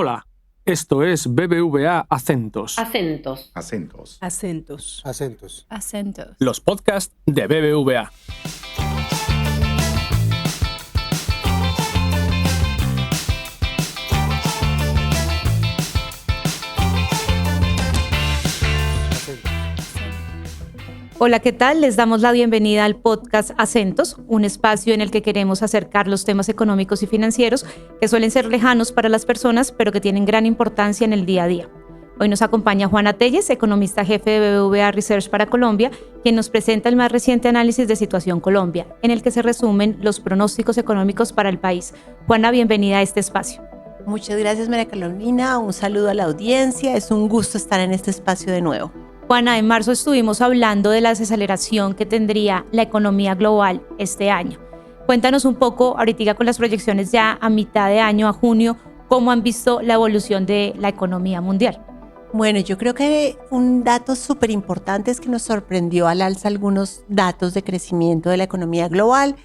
Hola, esto es BBVA Acentos. Acentos. Acentos. Acentos. Acentos. Acentos. Los podcasts de BBVA. Hola, ¿qué tal? Les damos la bienvenida al podcast Acentos, un espacio en el que queremos acercar los temas económicos y financieros que suelen ser lejanos para las personas, pero que tienen gran importancia en el día a día. Hoy nos acompaña Juana Telles, economista jefe de BBVA Research para Colombia, quien nos presenta el más reciente análisis de Situación Colombia, en el que se resumen los pronósticos económicos para el país. Juana, bienvenida a este espacio. Muchas gracias, María Carolina. Un saludo a la audiencia. Es un gusto estar en este espacio de nuevo. Juana, en marzo estuvimos hablando de la desaceleración que tendría la economía global este año. Cuéntanos un poco, ahorita con las proyecciones ya a mitad de año, a junio, cómo han visto la evolución de la economía mundial. Bueno, yo creo que un dato súper importante es que nos sorprendió al alza algunos datos de crecimiento de la economía global.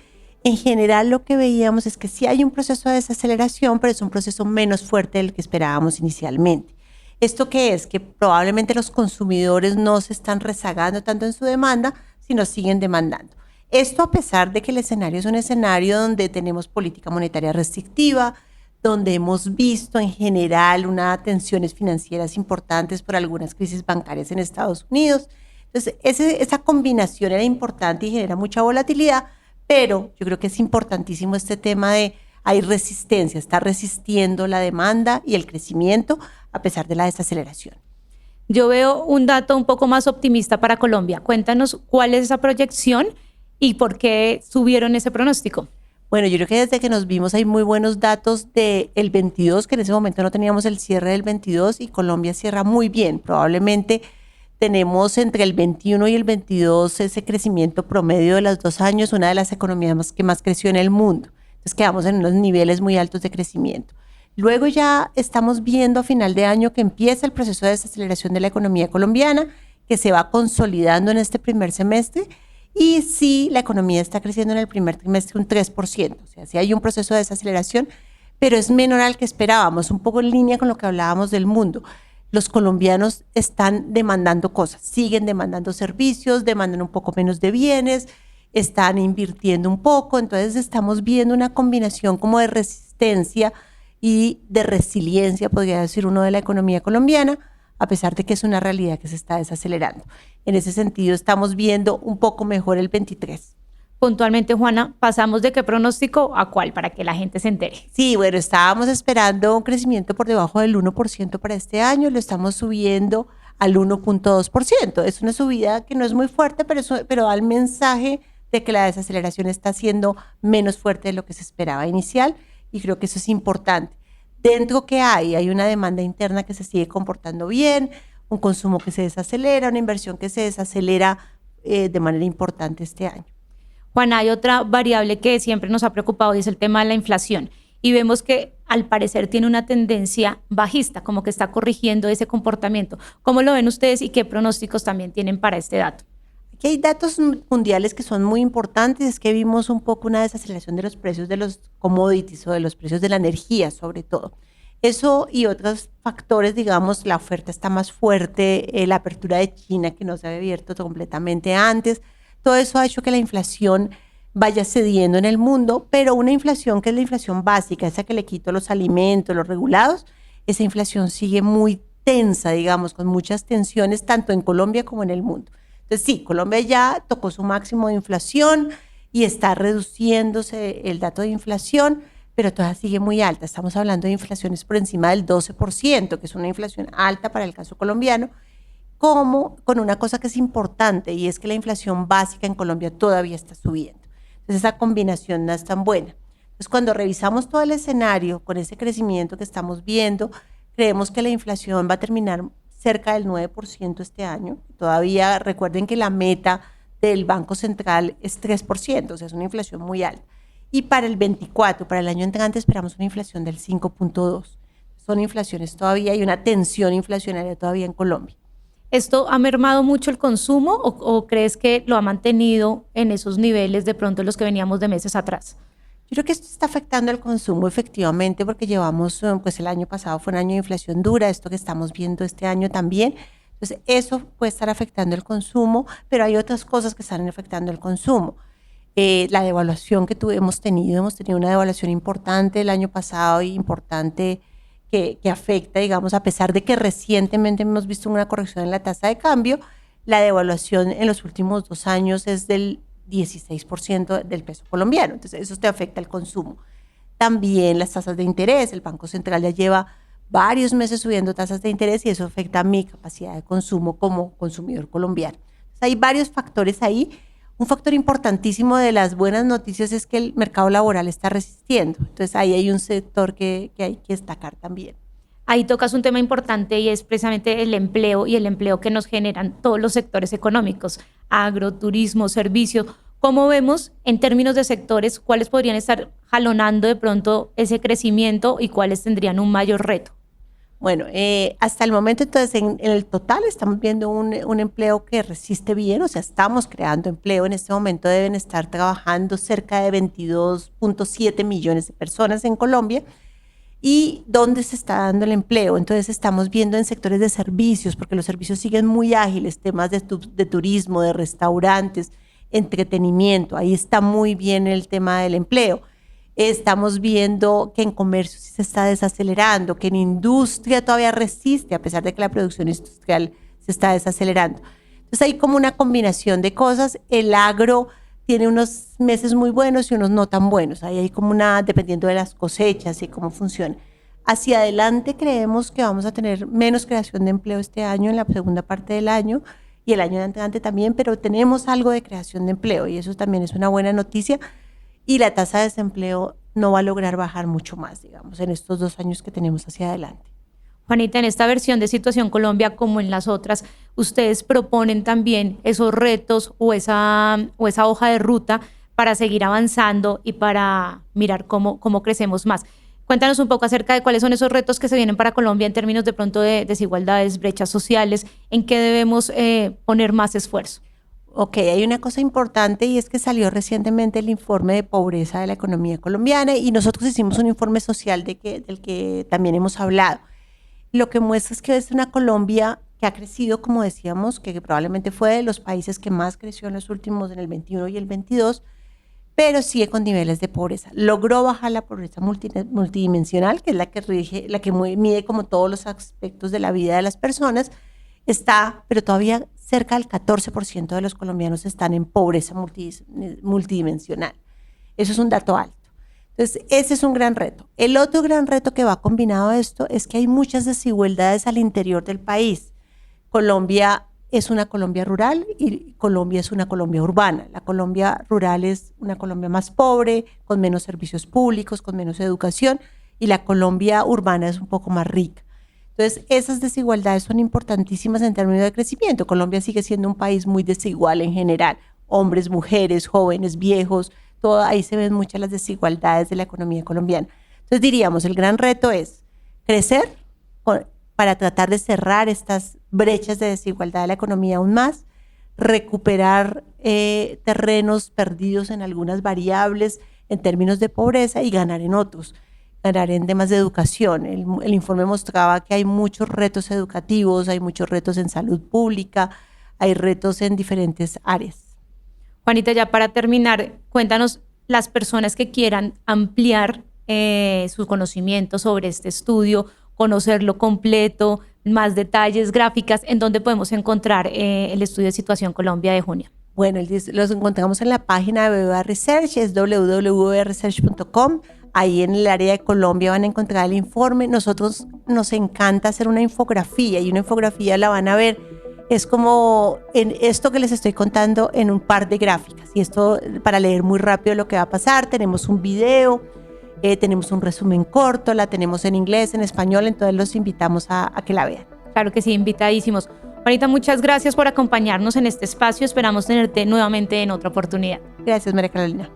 En general, lo que veíamos es que sí hay un proceso de desaceleración, pero es un proceso menos fuerte del que esperábamos inicialmente. ¿Esto qué es? Que probablemente los consumidores no se están rezagando tanto en su demanda, sino siguen demandando. Esto a pesar de que el escenario es un escenario donde tenemos política monetaria restrictiva, donde hemos visto en general unas tensiones financieras importantes por algunas crisis bancarias en Estados Unidos. Entonces, esa combinación era importante y genera mucha volatilidad, pero yo creo que es importantísimo este tema de hay resistencia, está resistiendo la demanda y el crecimiento a pesar de la desaceleración. Yo veo un dato un poco más optimista para Colombia. Cuéntanos cuál es esa proyección y por qué subieron ese pronóstico. Bueno, yo creo que desde que nos vimos hay muy buenos datos del 22, que en ese momento no teníamos el cierre del 22 y Colombia cierra muy bien. Probablemente tenemos entre el 21 y el 22 ese crecimiento promedio de los 2 años, una de las economías que más creció en el mundo. Entonces quedamos en unos niveles muy altos de crecimiento. Luego ya estamos viendo a final de año que empieza el proceso de desaceleración de la economía colombiana, que se va consolidando en este primer semestre. Y sí, la economía está creciendo en el primer trimestre un 3%. O sea, sí hay un proceso de desaceleración, pero es menor al que esperábamos, un poco en línea con lo que hablábamos del mundo. Los colombianos están demandando cosas, siguen demandando servicios, demandan un poco menos de bienes, están invirtiendo un poco, entonces estamos viendo una combinación como de resistencia y de resiliencia, podría decir uno, de la economía colombiana, a pesar de que es una realidad que se está desacelerando. En ese sentido, estamos viendo un poco mejor el 23. Puntualmente, Juana, ¿pasamos de qué pronóstico a cuál para que la gente se entere? Sí, bueno, estábamos esperando un crecimiento por debajo del 1% para este año, lo estamos subiendo al 1.2%. Es una subida que no es muy fuerte, pero da el mensaje de que la desaceleración está siendo menos fuerte de lo que se esperaba inicial, y creo que eso es importante. Dentro que hay una demanda interna que se sigue comportando bien, un consumo que se desacelera, una inversión que se desacelera de manera importante este año. Juana, hay otra variable que siempre nos ha preocupado y es el tema de la inflación. Y vemos que al parecer tiene una tendencia bajista, como que está corrigiendo ese comportamiento. ¿Cómo lo ven ustedes y qué pronósticos también tienen para este dato? Aquí hay datos mundiales que son muy importantes, es que vimos un poco una desaceleración de los precios de los commodities o de los precios de la energía sobre todo. Eso y otros factores, digamos, la oferta está más fuerte, la apertura de China que no se había abierto completamente antes, todo eso ha hecho que la inflación vaya cediendo en el mundo, pero una inflación que es la inflación básica, esa que le quito los alimentos, los regulados, esa inflación sigue muy tensa, digamos, con muchas tensiones tanto en Colombia como en el mundo. Entonces sí, Colombia ya tocó su máximo de inflación y está reduciéndose el dato de inflación, pero todavía sigue muy alta. Estamos hablando de inflaciones por encima del 12%, que es una inflación alta para el caso colombiano, como con una cosa que es importante y es que la inflación básica en Colombia todavía está subiendo. Entonces esa combinación no es tan buena. Entonces cuando revisamos todo el escenario con ese crecimiento que estamos viendo, creemos que la inflación va a terminar cerca del 9% este año. Todavía recuerden que la meta del Banco Central es 3%, o sea, es una inflación muy alta. Y para el 24, para el año entrante, esperamos una inflación del 5.2%. Son inflaciones todavía, hay una tensión inflacionaria todavía en Colombia. ¿Esto ha mermado mucho el consumo o crees que lo ha mantenido en esos niveles de pronto los que veníamos de meses atrás? Yo creo que esto está afectando el consumo efectivamente porque llevamos, pues el año pasado fue un año de inflación dura, esto que estamos viendo este año también. Entonces eso puede estar afectando el consumo, pero hay otras cosas que están afectando el consumo. La devaluación que hemos tenido una devaluación importante el año pasado y importante que afecta, digamos, a pesar de que recientemente hemos visto una corrección en la tasa de cambio, la devaluación en los últimos 2 años es del 16% del peso colombiano. Entonces, eso te afecta el consumo. También las tasas de interés. El Banco Central ya lleva varios meses subiendo tasas de interés y eso afecta a mi capacidad de consumo como consumidor colombiano. Entonces, hay varios factores ahí. Un factor importantísimo de las buenas noticias es que el mercado laboral está resistiendo. Entonces, ahí hay un sector que hay que destacar también. Ahí tocas un tema importante y es precisamente el empleo y el empleo que nos generan todos los sectores económicos, agro, turismo, servicio. ¿Cómo vemos en términos de sectores cuáles podrían estar jalonando de pronto ese crecimiento y cuáles tendrían un mayor reto? Bueno, hasta el momento entonces en el total estamos viendo un empleo que resiste bien, o sea, estamos creando empleo. En este momento deben estar trabajando cerca de 22.7 millones de personas en Colombia. ¿Y dónde se está dando el empleo? Entonces estamos viendo en sectores de servicios, porque los servicios siguen muy ágiles, temas de turismo, de restaurantes, entretenimiento, ahí está muy bien el tema del empleo. Estamos viendo que en comercio sí se está desacelerando, que en industria todavía resiste, a pesar de que la producción industrial se está desacelerando. Entonces hay como una combinación de cosas. El agro tiene unos meses muy buenos y unos no tan buenos. Ahí hay como dependiendo de las cosechas y cómo funciona. Hacia adelante creemos que vamos a tener menos creación de empleo este año, en la segunda parte del año, y el año de adelante también, pero tenemos algo de creación de empleo y eso también es una buena noticia. Y la tasa de desempleo no va a lograr bajar mucho más, digamos, en estos 2 años que tenemos hacia adelante. Juanita, en esta versión de Situación Colombia, como en las otras, ustedes proponen también esos retos o esa hoja de ruta para seguir avanzando y para mirar cómo crecemos más. Cuéntanos un poco acerca de cuáles son esos retos que se vienen para Colombia en términos de pronto de desigualdades, brechas sociales, en qué debemos poner más esfuerzo. Ok, hay una cosa importante y es que salió recientemente el informe de pobreza de la economía colombiana y nosotros hicimos un informe social del que también hemos hablado. Lo que muestra es que es una Colombia que ha crecido, como decíamos, que probablemente fue de los países que más creció en los últimos, en el 21 y el 22, pero sigue con niveles de pobreza. Logró bajar la pobreza multidimensional, que es la que mide como todos los aspectos de la vida de las personas, pero todavía cerca del 14% de los colombianos están en pobreza multidimensional. Eso es un dato alto. Entonces, ese es un gran reto. El otro gran reto que va combinado a esto es que hay muchas desigualdades al interior del país. Colombia es una Colombia rural y Colombia es una Colombia urbana. La Colombia rural es una Colombia más pobre, con menos servicios públicos, con menos educación, y la Colombia urbana es un poco más rica. Entonces, esas desigualdades son importantísimas en términos de crecimiento. Colombia sigue siendo un país muy desigual en general. Hombres, mujeres, jóvenes, viejos, ahí se ven muchas las desigualdades de la economía colombiana. Entonces diríamos, el gran reto es crecer para tratar de cerrar estas brechas de desigualdad de la economía aún más, recuperar terrenos perdidos en algunas variables en términos de pobreza y ganar en otros, ganar en temas de educación. El informe mostraba que hay muchos retos educativos, hay muchos retos en salud pública, hay retos en diferentes áreas. Juanita, ya para terminar, cuéntanos las personas que quieran ampliar su conocimiento sobre este estudio, conocerlo completo, más detalles, gráficas, ¿en dónde podemos encontrar el estudio de Situación Colombia de junio? Bueno, los encontramos en la página de BBVA Research, es www.research.com. Ahí en el área de Colombia van a encontrar el informe. Nosotros nos encanta hacer una infografía y una infografía la van a ver. Es como en esto que les estoy contando en un par de gráficas. Y esto para leer muy rápido lo que va a pasar. Tenemos un video, tenemos un resumen corto, la tenemos en inglés, en español, entonces los invitamos a que la vean. Claro que sí, invitadísimos. Juanita, muchas gracias por acompañarnos en este espacio. Esperamos tenerte nuevamente en otra oportunidad. Gracias, María Carolina.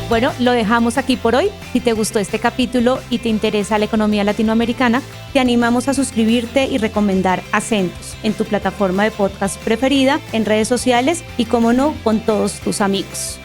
Bueno, lo dejamos aquí por hoy. Si te gustó este capítulo y te interesa la economía latinoamericana, te animamos a suscribirte y recomendar Acentos en tu plataforma de podcast preferida, en redes sociales y, como no, con todos tus amigos.